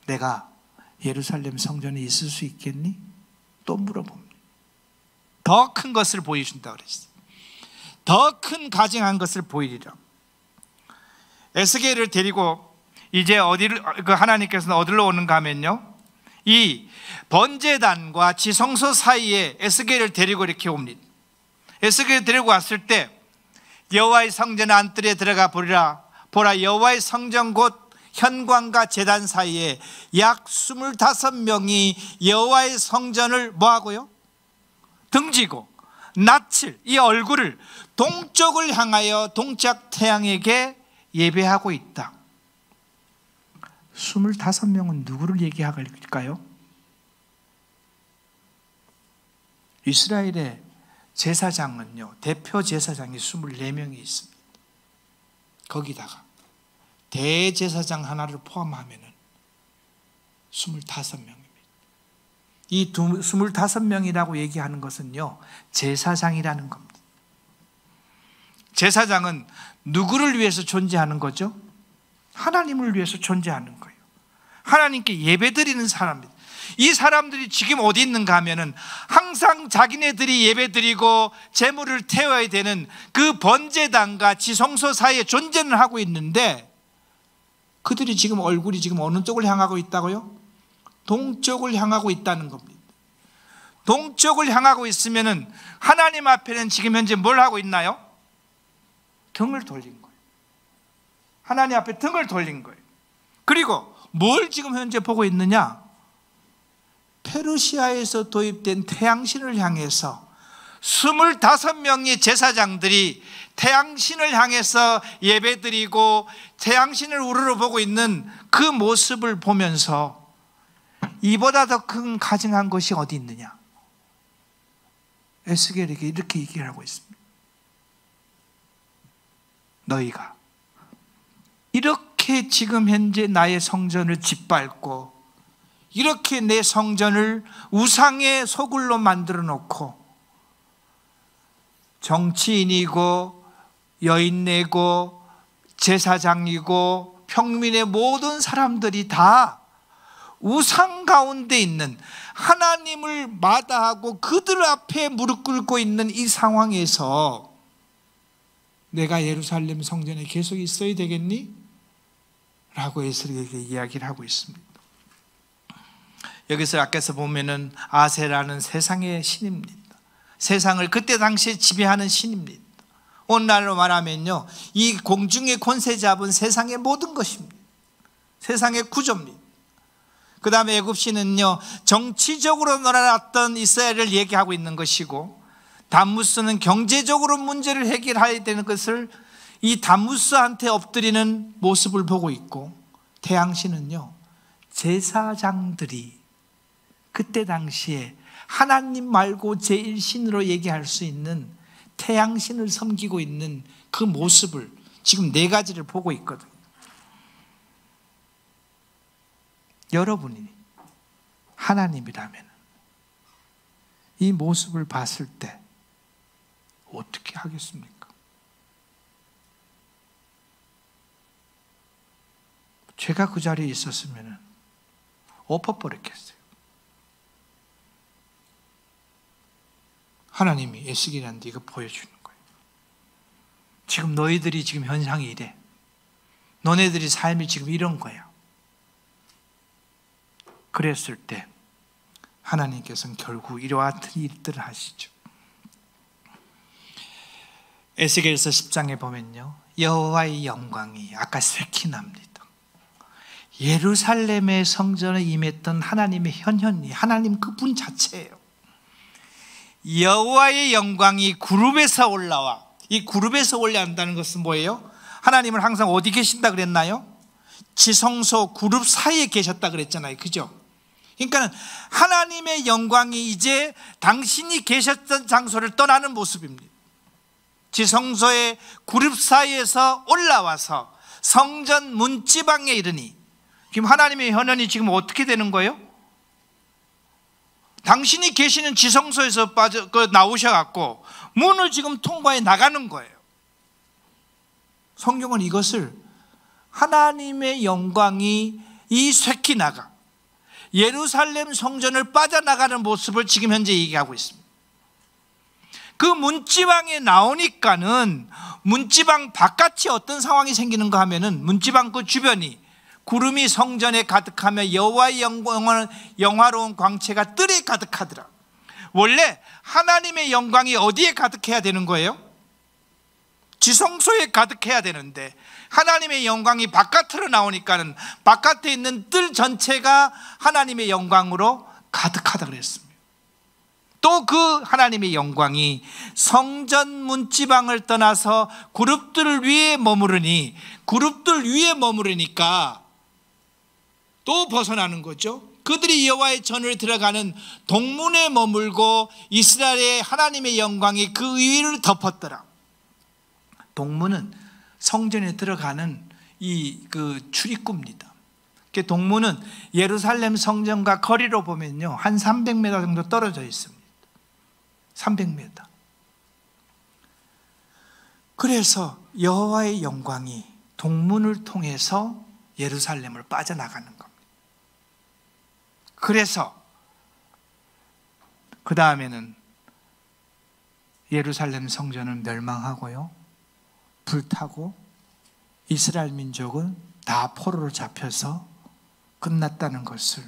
내가 예루살렘 성전에 있을 수 있겠니? 또 물어봅니다. 더 큰 것을 보여준다 그랬어요. 더 큰 가증한 것을 보이리라. 에스겔을 데리고 이제 하나님께서는 어디로 오는가 하면요, 이 번제단과 지성소 사이에 에스겔을 데리고 이렇게 옵니다. 에스겔을 데리고 왔을 때 여호와의 성전 안뜰에 들어가 보리라. 보라, 여호와의 성전 곧 현관과 제단 사이에 약 25명이 여호와의 성전을 뭐하고요? 등지고 낯을, 이 얼굴을 동쪽을 향하여 동쪽 태양에게 예배하고 있다. 25명은 누구를 얘기할까요? 이스라엘의 제사장은요, 대표 제사장이 24명이 있습니다. 거기다가 대제사장 하나를 포함하면 25명입니다. 이 25명이라고 얘기하는 것은요, 제사장이라는 겁니다. 제사장은 누구를 위해서 존재하는 거죠? 하나님을 위해서 존재하는 거예요. 하나님께 예배드리는 사람입니다. 이 사람들이 지금 어디 있는가 하면은 항상 자기네들이 예배드리고 제물을 태워야 되는 그 번제단과 지성소 사이에 존재는 하고 있는데 그들이 지금 얼굴이 지금 어느 쪽을 향하고 있다고요? 동쪽을 향하고 있다는 겁니다. 동쪽을 향하고 있으면은 하나님 앞에는 지금 현재 뭘 하고 있나요? 등을 돌린 거예요. 하나님 앞에 등을 돌린 거예요. 그리고 뭘 지금 현재 보고 있느냐? 페르시아에서 도입된 태양신을 향해서 25명의 제사장들이 태양신을 향해서 예배드리고 태양신을 우러러 보고 있는 그 모습을 보면서 이보다 더 큰 가증한 것이 어디 있느냐? 에스겔에게 이렇게 얘기를 하고 있습니다. 너희가 이렇게 지금 현재 나의 성전을 짓밟고 이렇게 내 성전을 우상의 소굴로 만들어 놓고 정치인이고 여인네고 제사장이고 평민의 모든 사람들이 다 우상 가운데 있는 하나님을 마다하고 그들 앞에 무릎 꿇고 있는 이 상황에서 내가 예루살렘 성전에 계속 있어야 되겠니? 라고 에스겔에게 이야기를 하고 있습니다. 여기서 아까서 보면은 아세라는 세상의 신입니다. 세상을 그때 당시에 지배하는 신입니다. 오늘날로 말하면요, 이 공중의 권세 잡은 세상의 모든 것입니다. 세상의 구조입니다. 그 다음에 애굽신은요, 정치적으로 놀아났던 이스라엘을 얘기하고 있는 것이고, 담무스는 경제적으로 문제를 해결해야 되는 것을 이 담무스한테 엎드리는 모습을 보고 있고, 태양신은요, 제사장들이 그때 당시에 하나님 말고 제1신으로 얘기할 수 있는 태양신을 섬기고 있는 그 모습을 지금 네 가지를 보고 있거든요. 여러분이 하나님이라면 이 모습을 봤을 때 어떻게 하겠습니까? 제가 그 자리에 있었으면 엎어버렸겠어요. 하나님이 에스겔한테 이거 보여주는 거예요. 지금 너희들이 지금 현상이 이래. 너네들이 삶이 지금 이런 거야. 그랬을 때 하나님께서는 결국 이와 같은 일들을 하시죠. 에스겔서 10장에 보면요, 여호와의 영광이 아까 세키나입니다. 예루살렘의 성전에 임했던 하나님의 현현이, 하나님 그분 자체예요. 여호와의 영광이 그룹에서 올라와. 이 그룹에서 올라온다는 것은 뭐예요? 하나님은 항상 어디 계신다 그랬나요? 지성소 그룹 사이에 계셨다 그랬잖아요. 그죠? 그러니까 하나님의 영광이 이제 당신이 계셨던 장소를 떠나는 모습입니다. 지성소의 그룹 사이에서 올라와서 성전 문지방에 이르니, 지금 하나님의 현현이 지금 어떻게 되는 거예요? 당신이 계시는 지성소에서 나오셔갖고 문을 지금 통과해 나가는 거예요. 성경은 이것을 하나님의 영광이 이 쇠키나가 예루살렘 성전을 빠져나가는 모습을 지금 현재 얘기하고 있습니다. 그 문지방에 나오니까는 문지방 바깥이 어떤 상황이 생기는가 하면은 문지방 그 주변이 구름이 성전에 가득하며 여호와의 영화로운 광채가 뜰에 가득하더라. 원래 하나님의 영광이 어디에 가득해야 되는 거예요? 지성소에 가득해야 되는데 하나님의 영광이 바깥으로 나오니까는 바깥에 있는 뜰 전체가 하나님의 영광으로 가득하다 그랬습니다. 또 그 하나님의 영광이 성전 문지방을 떠나서 그룹들 위에 머무르니, 그룹들 위에 머무르니까 또 벗어나는 거죠. 그들이 여호와의 전을 들어가는 동문에 머물고 이스라엘의 하나님의 영광이 그 위를 덮었더라. 동문은 성전에 들어가는 그 출입구입니다. 동문은 예루살렘 성전과 거리로 보면요, 한 300m 정도 떨어져 있습니다. 300m. 그래서 여호와의 영광이 동문을 통해서 예루살렘을 빠져나가는 겁니다. 그래서 그 다음에는 예루살렘 성전은 멸망하고요, 불타고 이스라엘 민족은 다 포로로 잡혀서 끝났다는 것을,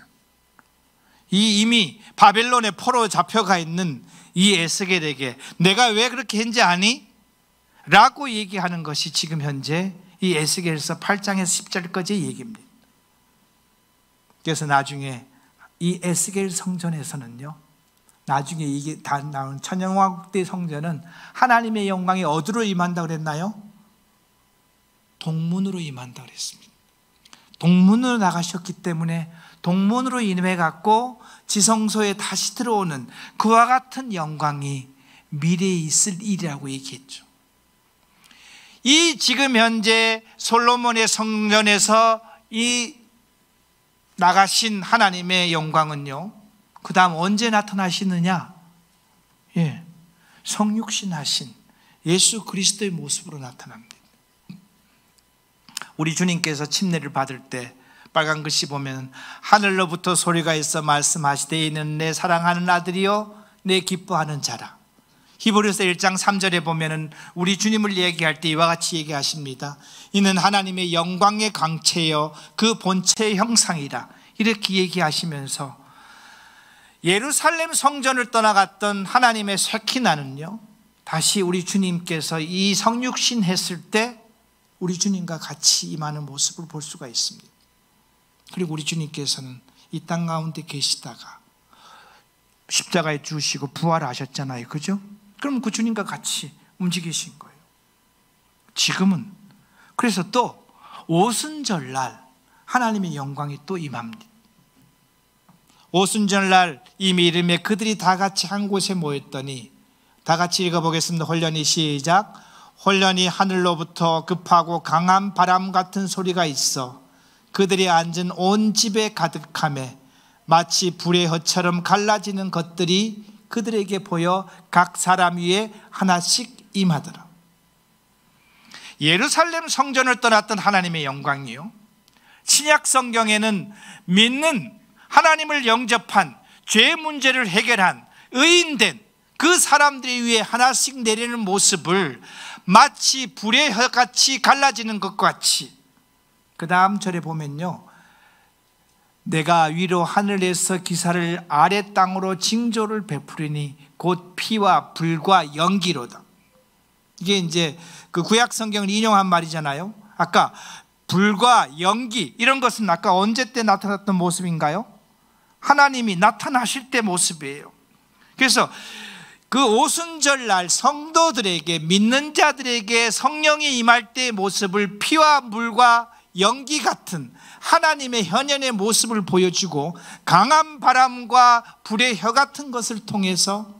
이미 바벨론에 포로 잡혀가 있는 이 에스겔에게 내가 왜 그렇게 했는지 아니? 라고 얘기하는 것이 지금 현재 이 에스겔서 8장에서 10절까지의 얘기입니다. 그래서 나중에 이 에스겔 성전에서는요, 나중에 이게 다 나온 천연왕국대 성전은 하나님의 영광이 어디로 임한다고 그랬나요? 동문으로 임한다고 그랬습니다. 동문으로 나가셨기 때문에 동문으로 인해 갖고 지성소에 다시 들어오는 그와 같은 영광이 미래에 있을 일이라고 얘기했죠. 이 지금 현재 솔로몬의 성전에서 이 나가신 하나님의 영광은요, 그 다음 언제 나타나시느냐? 성육신 하신 예수 그리스도의 모습으로 나타납니다. 우리 주님께서 침례를 받을 때 빨간 글씨 보면 하늘로부터 소리가 있어 말씀하시되 이는 내 사랑하는 아들이요 내 기뻐하는 자라. 히브리서 1장 3절에 보면은 우리 주님을 얘기할 때 이와 같이 얘기하십니다. 이는 하나님의 영광의 광채여 그 본체의 형상이라. 이렇게 얘기하시면서 예루살렘 성전을 떠나갔던 하나님의 쉐키나는요, 다시 우리 주님께서 이 성육신 했을 때 우리 주님과 같이 임하는 모습을 볼 수가 있습니다. 그리고 우리 주님께서는 이 땅 가운데 계시다가 십자가에 죽으시고 부활하셨잖아요. 그죠? 그럼 그 주님과 같이 움직이신 거예요. 지금은 그래서 또 오순절날 하나님의 영광이 또 임합니다. 오순절날 이미 이름에 그들이 다 같이 한 곳에 모였더니, 다 같이 읽어보겠습니다. 홀련히 시작. 홀련히 하늘로부터 급하고 강한 바람 같은 소리가 있어 그들이 앉은 온 집에 가득하매 마치 불의 혀처럼 갈라지는 것들이 그들에게 보여 각 사람 위에 하나씩 임하더라. 예루살렘 성전을 떠났던 하나님의 영광이요, 신약 성경에는 믿는 하나님을 영접한 죄 문제를 해결한 의인된 그 사람들이 위에 하나씩 내리는 모습을 마치 불의 혀같이 갈라지는 것과 같이, 그 다음 절에 보면요, 내가 위로 하늘에서 기사를 아래 땅으로 징조를 베푸리니 곧 피와 불과 연기로다. 이게 이제 그 구약 성경을 인용한 말이잖아요. 아까 불과 연기, 이런 것은 아까 언제 때 나타났던 모습인가요? 하나님이 나타나실 때 모습이에요. 그래서 그 오순절날 성도들에게, 믿는 자들에게 성령이 임할 때의 모습을 피와 물과 연기 같은 하나님의 현현의 모습을 보여주고, 강한 바람과 불의 혀 같은 것을 통해서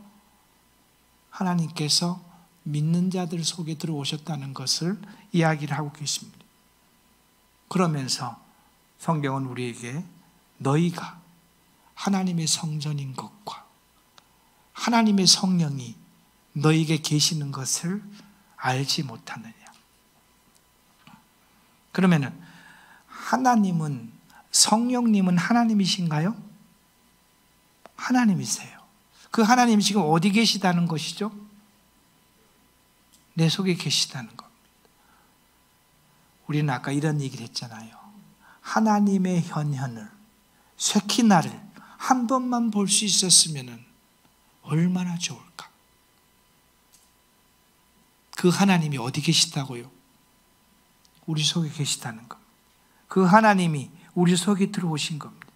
하나님께서 믿는 자들 속에 들어오셨다는 것을 이야기를 하고 계십니다. 그러면서 성경은 우리에게 너희가 하나님의 성전인 것과 하나님의 성령이 너희에게 계시는 것을 알지 못하느냐. 그러면은 하나님은, 성령님은 하나님이신가요? 하나님이세요. 그 하나님이 지금 어디 계시다는 것이죠? 내 속에 계시다는 겁니다. 우리는 아까 이런 얘기를 했잖아요. 하나님의 현현을, 쉐키나를 한 번만 볼 수 있었으면 얼마나 좋을까. 그 하나님이 어디 계시다고요? 우리 속에 계시다는 겁니다. 그 하나님이 우리 속에 들어오신 겁니다.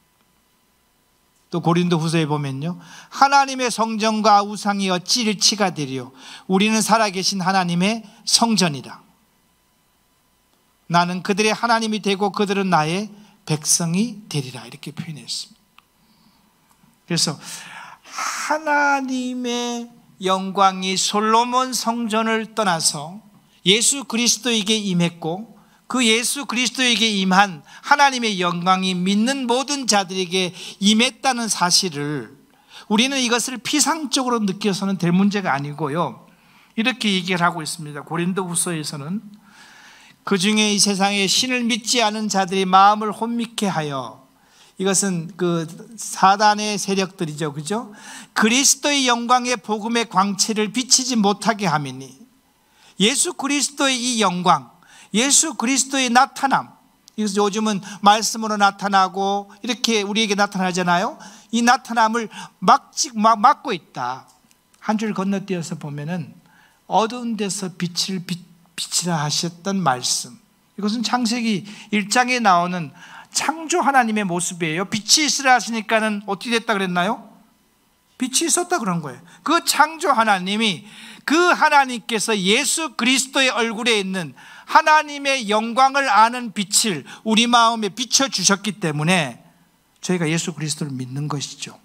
또 고린도후서에 보면요, 하나님의 성전과 우상이 어찌 일치가 되리요? 우리는 살아계신 하나님의 성전이라. 나는 그들의 하나님이 되고 그들은 나의 백성이 되리라. 이렇게 표현했습니다. 그래서 하나님의 영광이 솔로몬 성전을 떠나서 예수 그리스도에게 임했고, 그 예수 그리스도에게 임한 하나님의 영광이 믿는 모든 자들에게 임했다는 사실을, 우리는 이것을 피상적으로 느껴서는 될 문제가 아니고요, 이렇게 얘기를 하고 있습니다. 고린도후서에서는 그 중에 이 세상에 신을 믿지 않은 자들이 마음을 혼미케 하여, 이것은 그 사단의 세력들이죠, 그죠? 그리스도의 영광의 복음의 광채를 비치지 못하게 함이니, 예수 그리스도의 이 영광, 예수 그리스도의 나타남, 그래서 요즘은 말씀으로 나타나고 이렇게 우리에게 나타나잖아요. 이 나타남을 막고 있다. 한 줄 건너뛰어서 보면은 어두운 데서 빛이라 하셨던 말씀. 이것은 창세기 1장에 나오는 창조 하나님의 모습이에요. 빛이 있으라 하시니까는 어떻게 됐다 그랬나요? 빛이 있었다 그런 거예요. 그 창조 하나님이, 그 하나님께서 예수 그리스도의 얼굴에 있는 하나님의 영광을 아는 빛을 우리 마음에 비춰주셨기 때문에 저희가 예수 그리스도를 믿는 것이죠.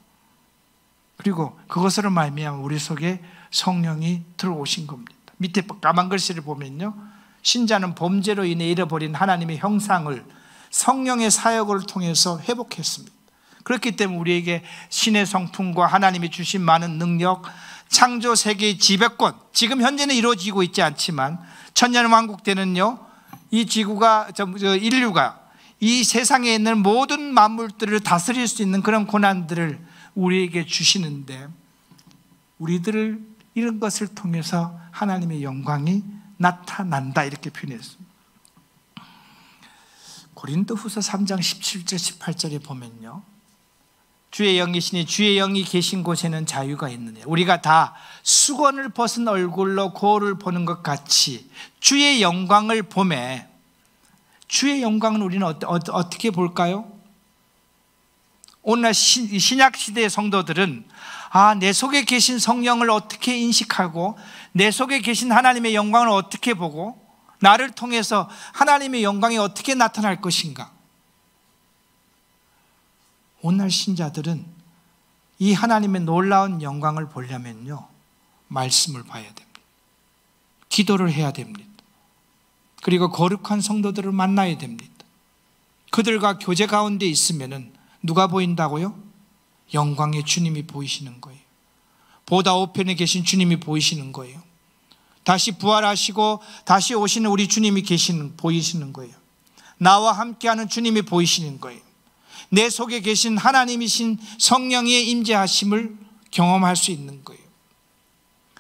그리고 그것으로 말미암아 우리 속에 성령이 들어오신 겁니다. 밑에 까만 글씨를 보면요, 신자는 범죄로 인해 잃어버린 하나님의 형상을 성령의 사역을 통해서 회복했습니다. 그렇기 때문에 우리에게 신의 성품과 하나님이 주신 많은 능력, 창조 세계의 지배권, 지금 현재는 이루어지고 있지 않지만 천년왕국 때는요, 이 지구가, 인류가 이 세상에 있는 모든 만물들을 다스릴 수 있는 그런 고난들을 우리에게 주시는데, 우리들을 이런 것을 통해서 하나님의 영광이 나타난다, 이렇게 표현했습니다. 고린도후서 3장 17절 18절에 보면요, 주의 영이시니 주의 영이 계신 곳에는 자유가 있느냐. 우리가 다 수건을 벗은 얼굴로 거울을 보는 것 같이 주의 영광을 보매. 주의 영광은 우리는 어떻게 볼까요? 오늘날 신약 시대의 성도들은 내 속에 계신 성령을 어떻게 인식하고 내 속에 계신 하나님의 영광을 어떻게 보고 나를 통해서 하나님의 영광이 어떻게 나타날 것인가. 오늘날 신자들은 이 하나님의 놀라운 영광을 보려면요, 말씀을 봐야 됩니다. 기도를 해야 됩니다. 그리고 거룩한 성도들을 만나야 됩니다. 그들과 교제 가운데 있으면은 누가 보인다고요? 영광의 주님이 보이시는 거예요. 보다 우편에 계신 주님이 보이시는 거예요. 다시 부활하시고 다시 오시는 우리 주님이 보이시는 거예요. 나와 함께하는 주님이 보이시는 거예요. 내 속에 계신 하나님이신 성령의 임재하심을 경험할 수 있는 거예요.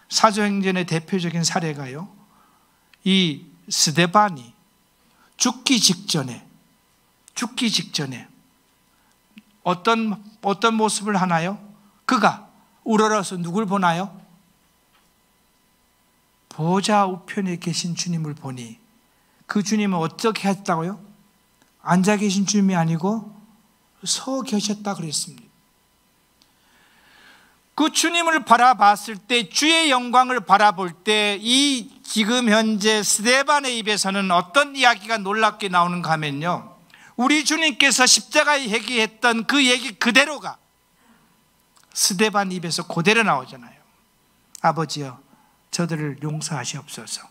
사도행전의 대표적인 사례가요, 이 스데반이 죽기 직전에 어떤 모습을 하나요? 그가 우러러서 누굴 보나요? 보좌 우편에 계신 주님을 보니 그 주님은 어떻게 했다고요? 앉아 계신 주님이 아니고 서 계셨다 그랬습니다. 그 주님을 바라봤을 때, 주의 영광을 바라볼 때, 이 지금 현재 스데반의 입에서는 어떤 이야기가 놀랍게 나오는가 하면요, 우리 주님께서 십자가에 얘기했던 그 얘기 그대로가 스데반 입에서 그대로 나오잖아요. 아버지여, 저들을 용서하시옵소서.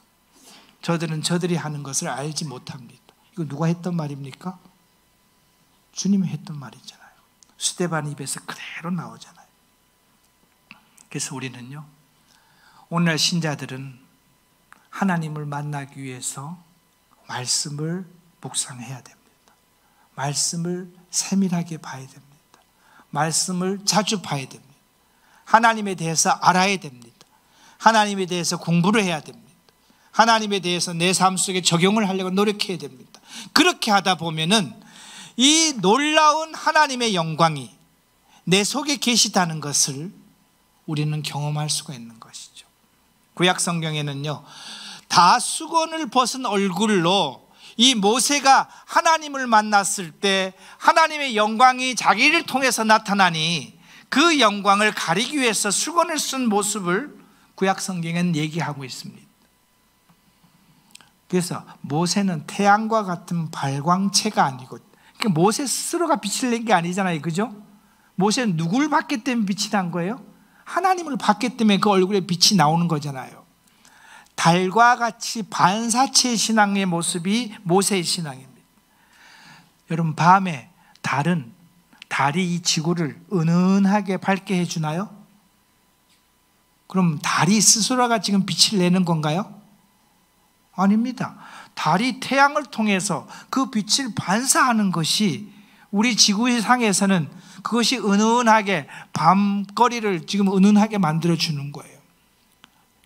저들은 저들이 하는 것을 알지 못합니다. 이거 누가 했던 말입니까? 주님이 했던 말이잖아요. 스데반 입에서 그대로 나오잖아요. 그래서 우리는요, 오늘 신자들은 하나님을 만나기 위해서 말씀을 묵상해야 됩니다. 말씀을 세밀하게 봐야 됩니다. 말씀을 자주 봐야 됩니다. 하나님에 대해서 알아야 됩니다. 하나님에 대해서 공부를 해야 됩니다. 하나님에 대해서 내 삶 속에 적용을 하려고 노력해야 됩니다. 그렇게 하다 보면은 이 놀라운 하나님의 영광이 내 속에 계시다는 것을 우리는 경험할 수가 있는 것이죠. 구약 성경에는요, 다 수건을 벗은 얼굴로 이 모세가 하나님을 만났을 때 하나님의 영광이 자기를 통해서 나타나니 그 영광을 가리기 위해서 수건을 쓴 모습을 구약 성경에는 얘기하고 있습니다. 그래서 모세는 태양과 같은 발광체가 아니고, 그러니까 모세 스스로가 빛을 낸 게 아니잖아요, 그죠? 모세는 누굴 봤기 때문에 빛이 난 거예요? 하나님을 봤기 때문에 그 얼굴에 빛이 나오는 거잖아요. 달과 같이 반사체 신앙의 모습이 모세의 신앙입니다. 여러분, 밤에 달이 이 지구를 은은하게 밝게 해주나요? 그럼 달이 스스로가 지금 빛을 내는 건가요? 아닙니다. 달이 태양을 통해서 그 빛을 반사하는 것이 우리 지구의 상에서는 그것이 은은하게 밤거리를 지금 은은하게 만들어주는 거예요.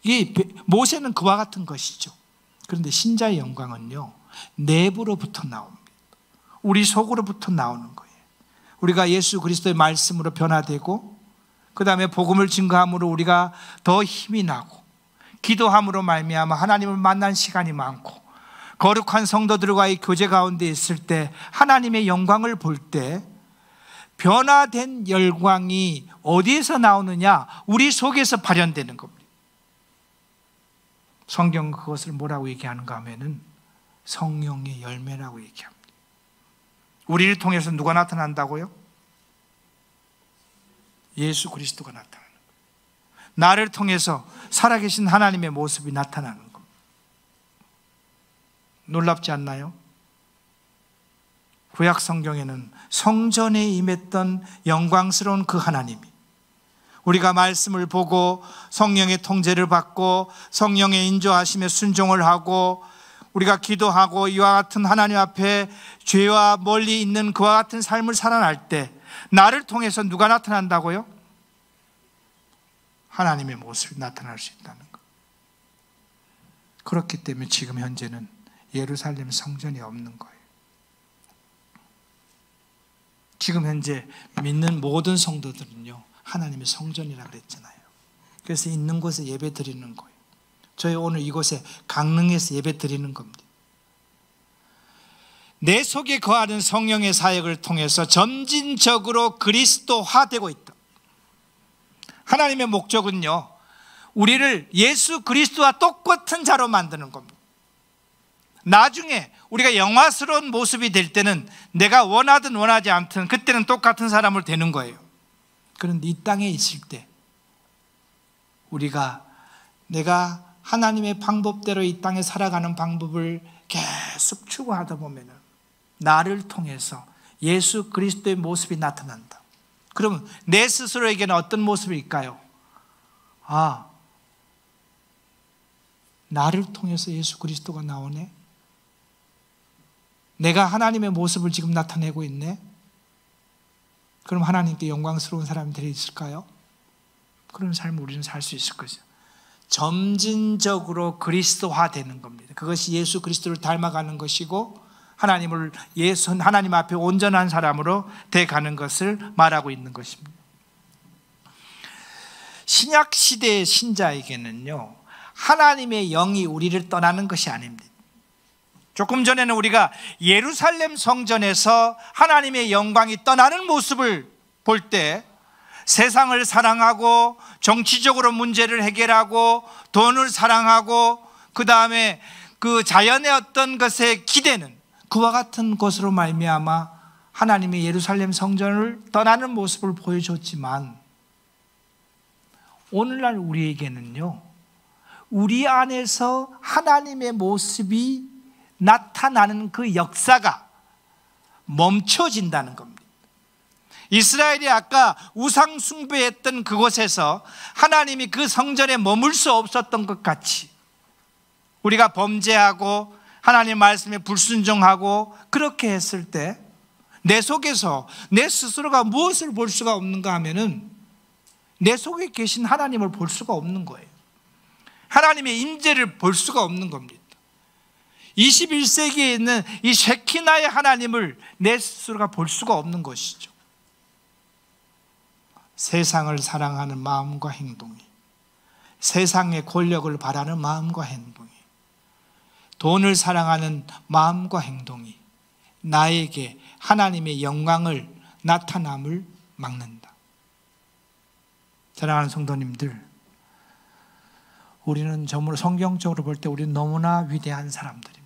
이 모세는 그와 같은 것이죠. 그런데 신자의 영광은요, 내부로부터 나옵니다. 우리 속으로부터 나오는 거예요. 우리가 예수 그리스도의 말씀으로 변화되고, 그 다음에 복음을 증거함으로 우리가 더 힘이 나고, 기도함으로 말미암아 하나님을 만난 시간이 많고, 거룩한 성도들과의 교제 가운데 있을 때 하나님의 영광을 볼 때 변화된 열광이 어디에서 나오느냐? 우리 속에서 발현되는 겁니다. 성경은 그것을 뭐라고 얘기하는가 하면은 성령의 열매라고 얘기합니다. 우리를 통해서 누가 나타난다고요? 예수 그리스도가 나타나는 거예요. 나를 통해서 살아계신 하나님의 모습이 나타나는 겁니다. 놀랍지 않나요? 구약 성경에는 성전에 임했던 영광스러운 그 하나님이 우리가 말씀을 보고 성령의 통제를 받고 성령의 인도하심에 순종을 하고 우리가 기도하고 이와 같은 하나님 앞에 죄와 멀리 있는 그와 같은 삶을 살아날 때 나를 통해서 누가 나타난다고요? 하나님의 모습이 나타날 수 있다는 것. 그렇기 때문에 지금 현재는 예루살렘 성전이 없는 거예요. 지금 현재 믿는 모든 성도들은요, 하나님의 성전이라고 그랬잖아요. 그래서 있는 곳에 예배 드리는 거예요. 저희 오늘 이곳에 강릉에서 예배 드리는 겁니다. 내 속에 거하는 성령의 사역을 통해서 점진적으로 그리스도화되고 있다. 하나님의 목적은요, 우리를 예수 그리스도와 똑같은 자로 만드는 겁니다. 나중에 우리가 영화스러운 모습이 될 때는 내가 원하든 원하지 않든 그때는 똑같은 사람을 되는 거예요. 그런데 이 땅에 있을 때 내가 하나님의 방법대로 이 땅에 살아가는 방법을 계속 추구하다 보면 나를 통해서 예수 그리스도의 모습이 나타난다. 그러면 내 스스로에게는 어떤 모습일까요? 나를 통해서 예수 그리스도가 나오네? 내가 하나님의 모습을 지금 나타내고 있네? 그럼 하나님께 영광스러운 사람이 되어 있을까요? 그런 삶을 우리는 살 수 있을 거죠. 점진적으로 그리스도화 되는 겁니다. 그것이 예수 그리스도를 닮아가는 것이고 하나님 앞에 온전한 사람으로 돼가는 것을 말하고 있는 것입니다. 신약 시대의 신자에게는요, 하나님의 영이 우리를 떠나는 것이 아닙니다. 조금 전에는 우리가 예루살렘 성전에서 하나님의 영광이 떠나는 모습을 볼 때 세상을 사랑하고 정치적으로 문제를 해결하고 돈을 사랑하고 그 다음에 그 자연의 어떤 것에 기대는 그와 같은 것으로 말미암아 하나님의 예루살렘 성전을 떠나는 모습을 보여줬지만 오늘날 우리에게는요, 우리 안에서 하나님의 모습이 나타나는 그 역사가 멈춰진다는 겁니다. 이스라엘이 아까 우상 숭배했던 그곳에서 하나님이 그 성전에 머물 수 없었던 것 같이 우리가 범죄하고 하나님 말씀에 불순종하고 그렇게 했을 때 내 속에서 내 스스로가 무엇을 볼 수가 없는가 하면은 내 속에 계신 하나님을 볼 수가 없는 거예요. 하나님의 임재를 볼 수가 없는 겁니다. 21세기에 있는 이 쉐키나의 하나님을 내 스스로가 볼 수가 없는 것이죠. 세상을 사랑하는 마음과 행동이, 세상의 권력을 바라는 마음과 행동이, 돈을 사랑하는 마음과 행동이 나에게 하나님의 영광을 나타남을 막는다. 사랑하는 성도님들, 우리는 전부 성경적으로 볼 때 우리는 너무나 위대한 사람들입니다.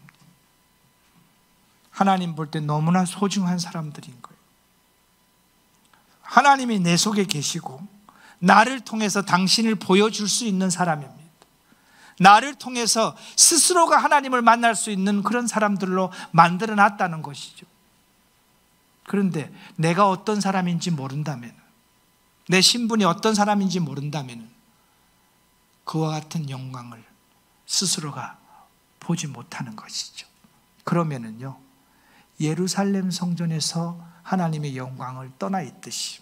하나님 볼 때 너무나 소중한 사람들인 거예요. 하나님이 내 속에 계시고 나를 통해서 당신을 보여줄 수 있는 사람입니다. 나를 통해서 스스로가 하나님을 만날 수 있는 그런 사람들로 만들어 놨다는 것이죠. 그런데 내가 어떤 사람인지 모른다면, 내 신분이 어떤 사람인지 모른다면 그와 같은 영광을 스스로가 보지 못하는 것이죠. 그러면은요, 예루살렘 성전에서 하나님의 영광을 떠나 있듯이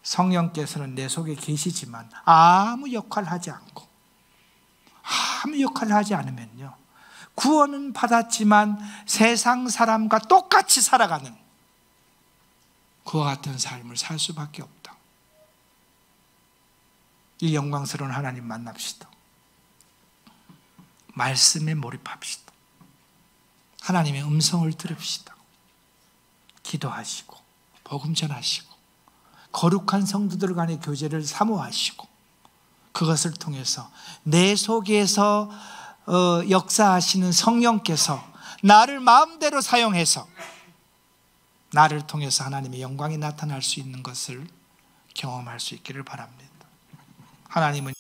성령께서는 내 속에 계시지만 아무 역할을 하지 않고 아무 역할을 하지 않으면요, 구원은 받았지만 세상 사람과 똑같이 살아가는 그와 같은 삶을 살 수밖에 없다. 이 영광스러운 하나님 만납시다. 말씀에 몰입합시다. 하나님의 음성을 들읍시다. 기도하시고 복음 전하시고 거룩한 성도들 간의 교제를 사모하시고 그것을 통해서 내 속에서 역사하시는 성령께서 나를 마음대로 사용해서 나를 통해서 하나님의 영광이 나타날 수 있는 것을 경험할 수 있기를 바랍니다. 하나님은